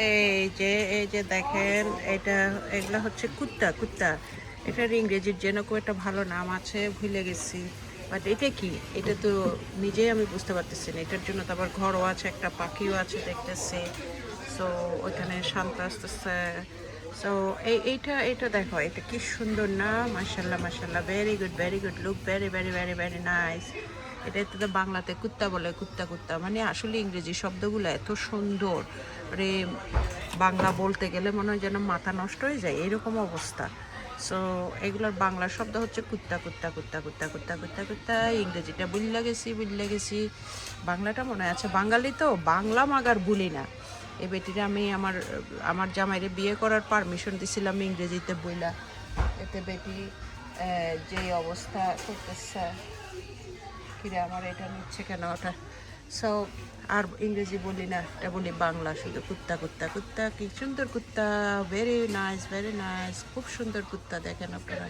এই যে দেখেন, এটা এগুলা হচ্ছে কুত্তা কুত্তা। এটার ইংরেজির যেন কোনো একটা ভালো নাম আছে, ভুলে গেছি। বাট এটা কি, এটা তো নিজেই আমি বুঝতে পারতেছি না। এটার জন্য তো আবার ঘরও আছে, একটা পাখিও আছে দেখতেছি। সো ওইখানে শান্ত আসতেছে। সো এইটা দেখো, এটা কি সুন্দর না? মাশাল্লাহ মাশাল্লাহ, very good, look very very very very nice. এটা তো বাংলাতে কুত্তা বলে, কুত্তা কুত্তা মানে আসলে ইংরেজি শব্দগুলো এত সুন্দর রে। বাংলা বলতে গেলে মনে হয় যেন মাথা নষ্ট হয়ে যায়, এরকম অবস্থা। সো এগুলোর বাংলা শব্দ হচ্ছে কুত্তা কুত্তা কুত্তা কুত্তা কুত্তা কুত্তা কুত্তা। ইংরেজিটা বুঝলে গেছি, বাংলাটা মনে আছে। বাঙালি তো, বাংলা মাগার ভুলি না। এই বেটিরা আমি আমার আমার জামাইরে বিয়ে করার পারমিশন দিছিলাম ইংরেজিতে বইলা। এতে বেটি যে অবস্থা করতেছে, কিরে আমার এটা নিচ্ছে কেন ওটা। সো আর ইংরেজি বলি না, এটা বলি বাংলা শুধু। কুত্তা কুত্তা কুত্তা, কি সুন্দর কুত্তা, ভেরি নাইস ভেরি নাইস, খুব সুন্দর কুত্তা, দেখেন আপনারা।